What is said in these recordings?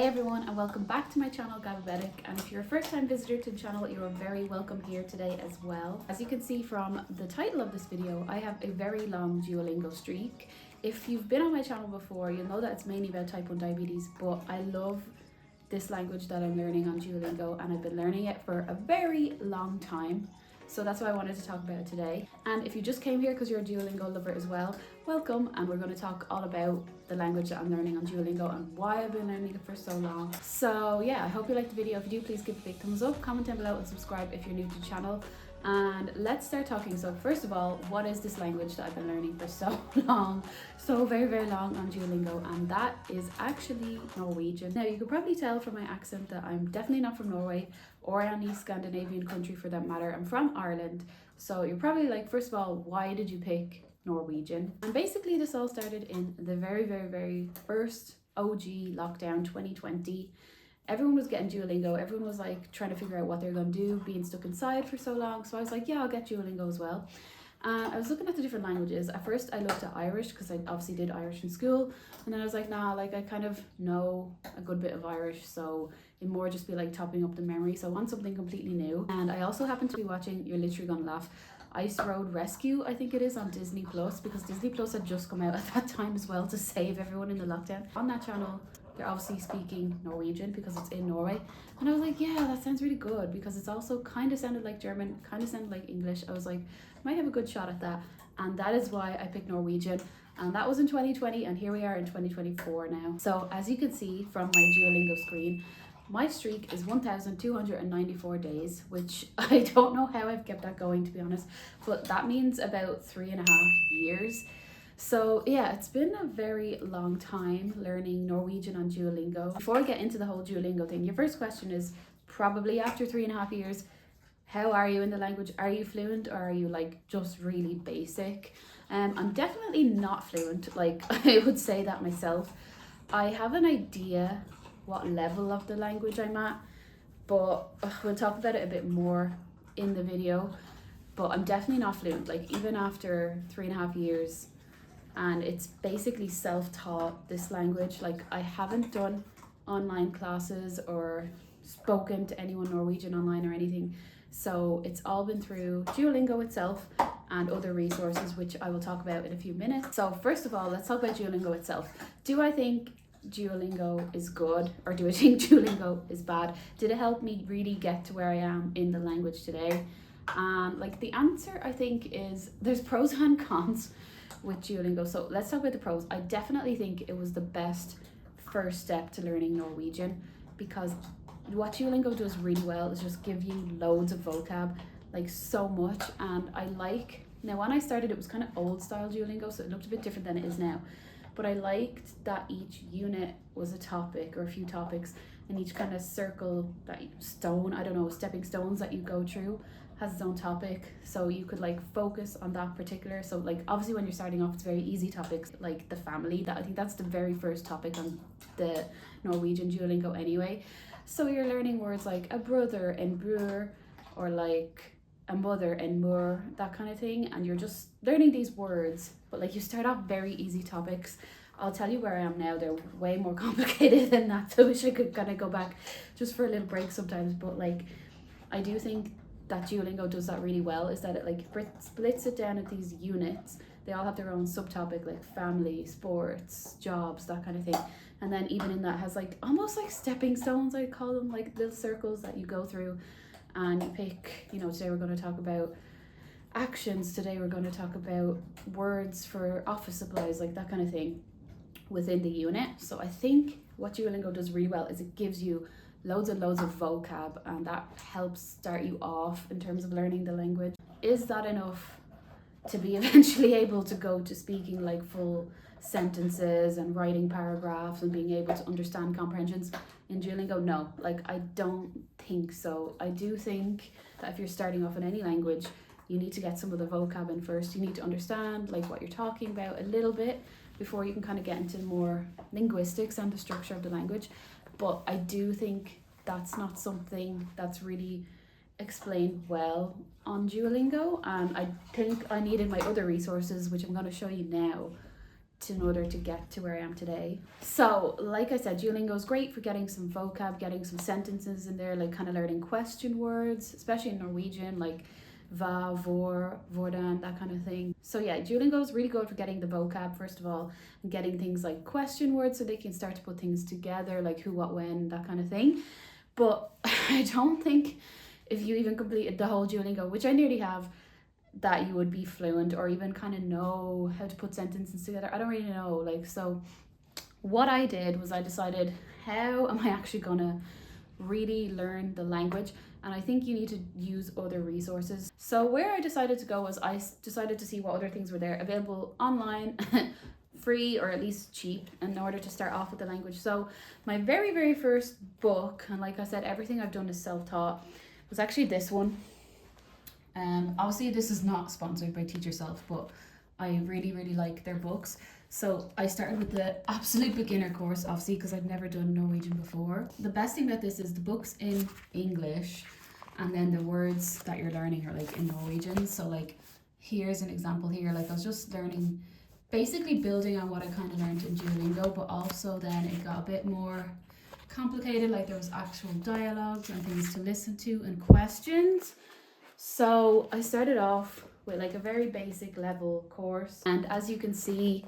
everyone, and welcome back to my channel Gabbabetic, and if you're a first time visitor to the channel, you're very welcome here today as well. As you can see from the title of this video, I have a very long Duolingo streak. If you've been on my channel before, you'll know that it's mainly about type 1 diabetes, but I love this language that I'm learning on Duolingo, and I've been learning it for a very long time. So that's why I wanted to talk about it today. And if you just came here because you're a Duolingo lover as well, welcome, and we're going to talk all about the language that I'm learning on Duolingo and why I've been learning it for so long. So yeah, I hope you liked the video. If you do, please give a big thumbs up, comment down below and subscribe if you're new to the channel. And let's start talking. So first of all, what is this language that I've been learning for so long, so very long on Duolingo? And that is actually Norwegian. Now you could probably tell from my accent that I'm definitely not from Norway or any Scandinavian country for that matter. I'm from Ireland. So you're probably like, first of all, why did you pick Norwegian? And basically this all started in the very first OG lockdown 2020. Everyone was getting Duolingo. Everyone was like trying to figure out what they're going to do, being stuck inside for so long. So I was like, yeah, I'll get Duolingo as well. I was looking at the different languages. At first I looked at Irish because I obviously did Irish in school. And then I was like, nah, like I kind of know a good bit of Irish. So it more just be like topping up the memory. So I want something completely new. And I also happen to be watching, you're literally going to laugh, Ice Road Rescue, I think it is, on Disney Plus, because Disney Plus had just come out at that time as well to save everyone in the lockdown. On that channel, they're obviously speaking Norwegian because it's in Norway. And I was like, yeah, that sounds really good, because it's also kind of sounded like German, kind of sounded like English. I was like, might have a good shot at that. And that is why I picked Norwegian. And that was in 2020, and here we are in 2024 now. So as you can see from my Duolingo screen, my streak is 1,294 days, which I don't know how I've kept that going, to be honest, but that means about 3.5 years. So yeah, it's been a very long time learning Norwegian on Duolingo. Before I get into the whole Duolingo thing, your first question is probably, after 3.5 years, how are you in the language? Are you fluent, or are you like just really basic? I'm definitely not fluent, like I would say that myself. I have an idea what level of the language I'm at, but we'll talk about it a bit more in the video. But I'm definitely not fluent, like even after 3.5 years. And it's basically self-taught, this language. Like I haven't done online classes or spoken to anyone Norwegian online or anything. So it's all been through Duolingo itself and other resources, which I will talk about in a few minutes. So first of all, let's talk about Duolingo itself. Do I think Duolingo is good, or do I think Duolingo is bad? Did it help me really get to where I am in the language today? Like the answer, I think, is there's pros and cons with Duolingo. So let's talk about the pros. I definitely think it was the best first step to learning Norwegian, because what Duolingo does really well is just give you loads of vocab, like so much. And I like, now when I started it was kind of old style Duolingo, so it looked a bit different than it is now. But I liked that each unit was a topic or a few topics, and each kind of circle, that stone, I don't know, stepping stones that you go through has its own topic. So you could like focus on that particular. So like obviously when you're starting off, it's very easy topics like the family. That I think that's the very first topic on the Norwegian Duolingo anyway. So you're learning words like a brother and bror, or like a mother and mor, that kind of thing. And you're just learning these words, but like you start off very easy topics. I'll tell you where I am now, they're way more complicated than that. So I wish I could kind of go back just for a little break sometimes. But like I do think that Duolingo does that really well, is that it like splits it down into these units. They all have their own subtopic, like family, sports, jobs, that kind of thing. And then even in that has like almost like stepping stones, I'd call them, like little circles that you go through. And you pick, you know, today we're going to talk about actions, today we're going to talk about words for office supplies, like that kind of thing within the unit. So I think what Duolingo does really well is it gives you loads and loads of vocab, and that helps start you off in terms of learning the language. Is that enough to be eventually able to go to speaking like full sentences and writing paragraphs and being able to understand comprehensions in Duolingo? No, like I don't think so. I do think that if you're starting off in any language, you need to get some of the vocab in first. You need to understand like what you're talking about a little bit before you can kind of get into more linguistics and the structure of the language. But I do think that's not something that's really explained well on Duolingo, and I think I needed my other resources, which I'm going to show you now, in order to get to where I am today. So like I said, Duolingo is great for getting some vocab, getting some sentences in there, like kind of learning question words, especially in Norwegian, like va, vor, hvordan, that kind of thing. So yeah, Duolingo is really good for getting the vocab first of all, and getting things like question words so they can start to put things together, like who, what, when, that kind of thing. But I don't think if you even completed the whole Duolingo, which I nearly have, that you would be fluent or even kind of know how to put sentences together. I don't really know. Like, so what I did was I decided, how am I actually gonna really learn the language? And I think you need to use other resources. So where I decided to go was I decided to see what other things were there available online, free or at least cheap, in order to start off with the language. So my very first book, and like I said, everything I've done is self-taught, was actually this one. Obviously this is not sponsored by Teach Yourself, but I really like their books. So I started with the absolute beginner course, obviously, because I've never done Norwegian before. The best thing about this is the book's in English, and then the words that you're learning are like in Norwegian. So like, here's an example here. Like I was just learning, basically building on what I kind of learned in Duolingo, but also then it got a bit more complicated. Like there was actual dialogues and things to listen to and questions. So I started off with like a very basic level course, and as you can see,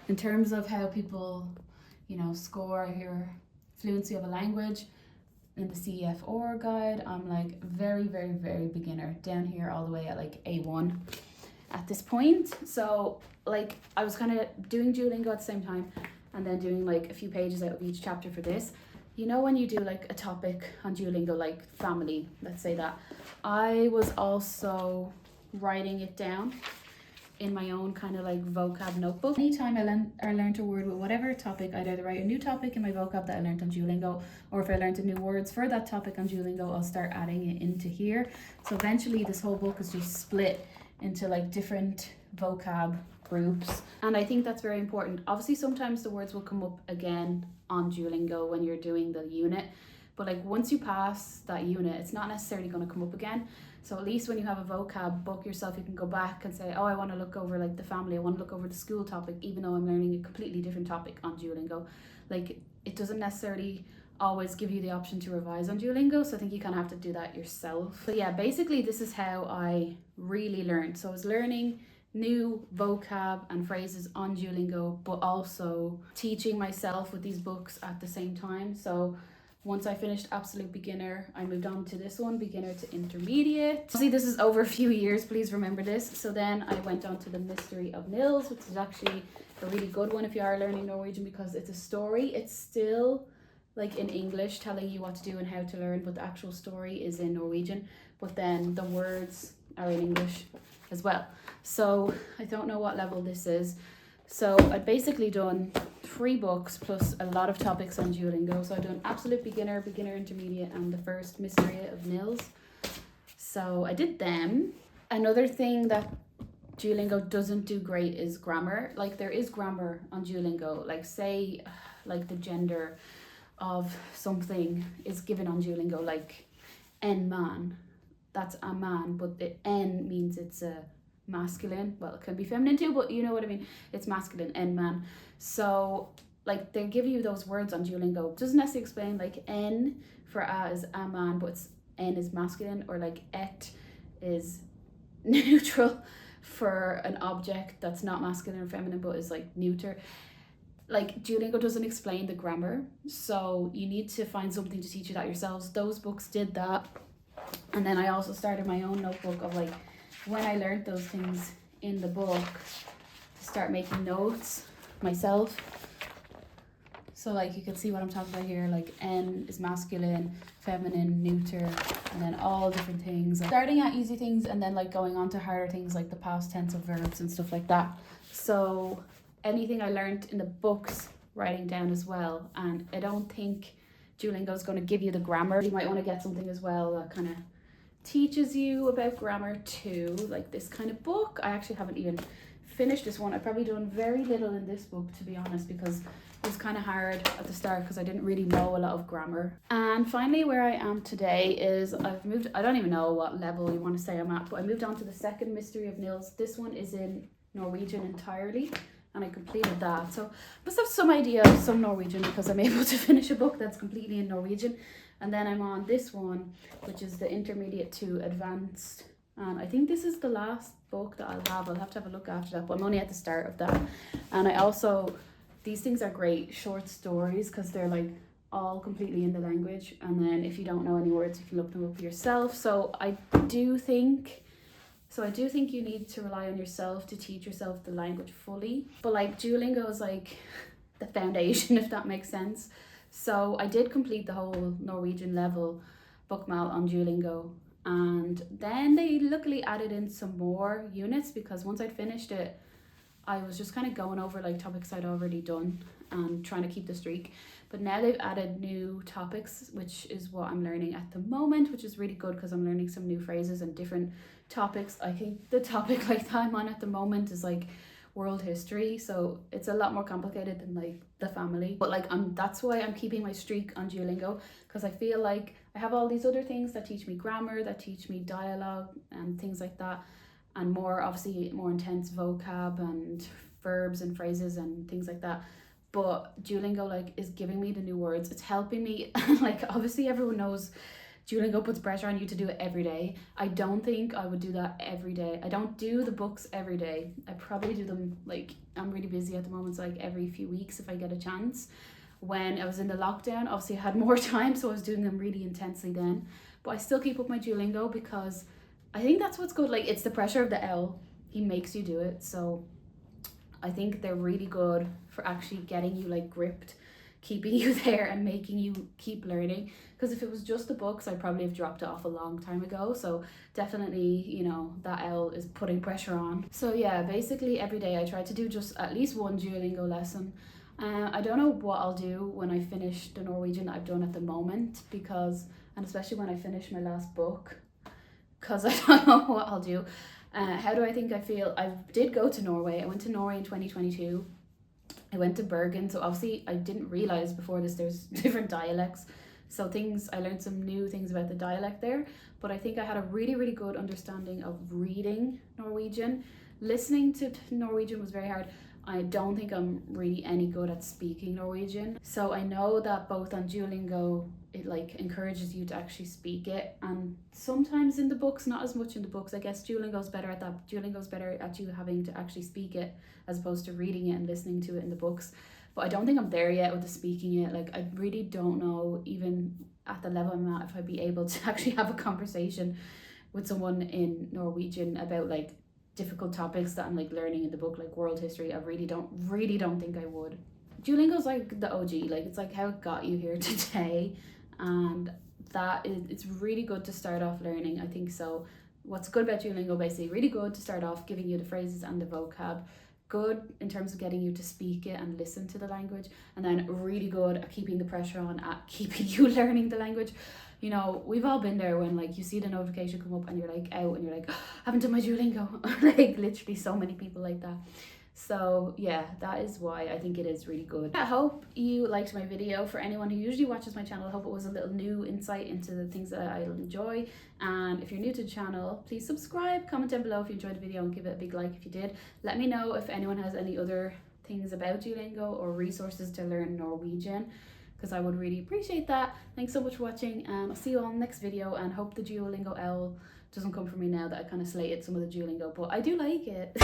in terms of how people, you know, score your fluency of a language in the CEF-OR guide, I'm like very beginner, down here all the way at like A1 at this point. So like I was kind of doing Duolingo at the same time and then doing like a few pages out of each chapter for this. You know, when you do like a topic on Duolingo, like family, let's say that, I was also writing it down in my own kind of like vocab notebook. Anytime I learned a word with whatever topic, I'd either write a new topic in my vocab that I learned on Duolingo, or if I learned a new words for that topic on Duolingo, I'll start adding it into here. So eventually this whole book is just split into like different vocab groups, and I think that's very important. Obviously sometimes the words will come up again on Duolingo when you're doing the unit, but like once you pass that unit, it's not necessarily going to come up again. So at least when you have a vocab book yourself, you can go back and say, oh, I want to look over like the family, I want to look over the school topic, even though I'm learning a completely different topic on Duolingo. Like it doesn't necessarily always give you the option to revise on Duolingo, so I think you kind of have to do that yourself. But yeah, basically this is how I really learned. So I was learning new vocab and phrases on Duolingo, but also teaching myself with these books at the same time. So once I finished Absolute Beginner, I moved on to this one, Beginner to Intermediate. See, this is over a few years, please remember this. So then I went on to the Mystery of Nils, which is actually a really good one if you are learning Norwegian, because it's a story. It's still like in English telling you what to do and how to learn, but the actual story is in Norwegian, but then the words are in English as well. So I don't know what level this is. So I'd basically done 3 books plus a lot of topics on Duolingo. So I've done Absolute Beginner, Beginner Intermediate, and the first Mystery of Nils. So I did them. Another thing that Duolingo doesn't do great is grammar. Like there is grammar on Duolingo. Like say like the gender of something is given on Duolingo, like en man. That's a man, but the en means it's a masculine. Well, it can be feminine too, but you know what I mean. It's masculine, en man. So like they give you those words on Duolingo. It doesn't necessarily explain like en for a is a man, but it's en is masculine, or like et is neutral for an object that's not masculine or feminine but is like neuter. Like Duolingo doesn't explain the grammar, so you need to find something to teach you that yourselves. Those books did that. And then I also started my own notebook of like when I learned those things in the book, to start making notes myself. So like you can see what I'm talking about here, like en is masculine, feminine, neuter, and then all different things. Starting at easy things and then like going on to harder things like the past tense of verbs and stuff like that. So anything I learned in the books, writing down as well. And I don't think Duolingo is going to give you the grammar. You might want to get something as well that kind of teaches you about grammar too, like this kind of book. I actually haven't even finished this one. I've probably done very little in this book, to be honest, because it was kind of hard at the start because I didn't really know a lot of grammar. And finally, where I am today is I've moved, I don't even know what level you want to say I'm at, but I moved on to the second Mystery of Nils. This one is in Norwegian entirely, and I completed that. So I must have some idea of some Norwegian because I'm able to finish a book that's completely in Norwegian. And then I'm on this one, which is the intermediate to advanced. And I think this is the last book that I'll have. I'll have to have a look after that, but I'm only at the start of that. And I also, these things are great short stories because they're like all completely in the language. And then if you don't know any words, you can look them up yourself. So I do think you need to rely on yourself to teach yourself the language fully. But like Duolingo is like the foundation, if that makes sense. So I did complete the whole Norwegian level bookmal on Duolingo. And then they luckily added in some more units because once I'd finished it, I was just kind of going over like topics I'd already done and trying to keep the streak. But now they've added new topics, which is what I'm learning at the moment, which is really good because I'm learning some new phrases and different topics. I think the topic like that I'm on at the moment is like world history, so it's a lot more complicated than like the family. But like that's why I'm keeping my streak on Duolingo, because I feel like I have all these other things that teach me grammar, that teach me dialogue and things like that, and more obviously more intense vocab and verbs and phrases and things like that. But Duolingo like is giving me the new words. It's helping me. Like obviously everyone knows Duolingo puts pressure on you to do it every day. I don't think I would do that every day. I don't do the books every day. I probably do them like, I'm really busy at the moment, so like every few weeks if I get a chance. When I was in the lockdown, obviously I had more time, so I was doing them really intensely then. But I still keep up my Duolingo because I think that's what's good. Like it's the pressure of the L. He makes you do it. So I think they're really good for actually getting you like gripped, keeping you there and making you keep learning. Because if it was just the books, I'd probably have dropped it off a long time ago. So definitely, you know, that L is putting pressure on. So yeah, basically every day I try to do just at least one Duolingo lesson. I don't know what I'll do when I finish the Norwegian that I've done at the moment, because, and especially when I finish my last book, because I don't know what I'll do. How do I think I feel? I did go to Norway. I went to Norway in 2022. I went to Bergen, so obviously I didn't realize before this there's different dialects. So I learned some new things about the dialect there, but I think I had a really, really good understanding of reading Norwegian. Listening to Norwegian was very hard. I don't think I'm really any good at speaking Norwegian. So I know that both on Duolingo, it like encourages you to actually speak it, and sometimes in the books, not as much in the books. I guess Duolingo's better at that. Duolingo's better at you having to actually speak it as opposed to reading it and listening to it in the books. But I don't think I'm there yet with the speaking it. Like I really don't know, even at the level I'm at, if I'd be able to actually have a conversation with someone in Norwegian about like difficult topics that I'm like learning in the book, like world history. I really don't think I would. Duolingo's like the OG, like it's like how it got you here today, and it's really good to start off learning, I think. So what's good about Duolingo, basically really good to start off giving you the phrases and the vocab, good in terms of getting you to speak it and listen to the language, and then really good at keeping the pressure on at keeping you learning the language. You know, we've all been there when like you see the notification come up and you're like out and you're like, oh, haven't done my Duolingo. Like literally so many people like that. So yeah, that is why I think it is really good. I hope you liked my video. For anyone who usually watches my channel, I hope it was a little new insight into the things that I enjoy. And if you're new to the channel, please subscribe, comment down below if you enjoyed the video, and give it a big like if you did. Let me know if anyone has any other things about Duolingo or resources to learn Norwegian, because I would really appreciate that. Thanks so much for watching, and I'll see you all in the next video, and hope the Duolingo L doesn't come for me now that I kind of slated some of the Duolingo, but I do like it.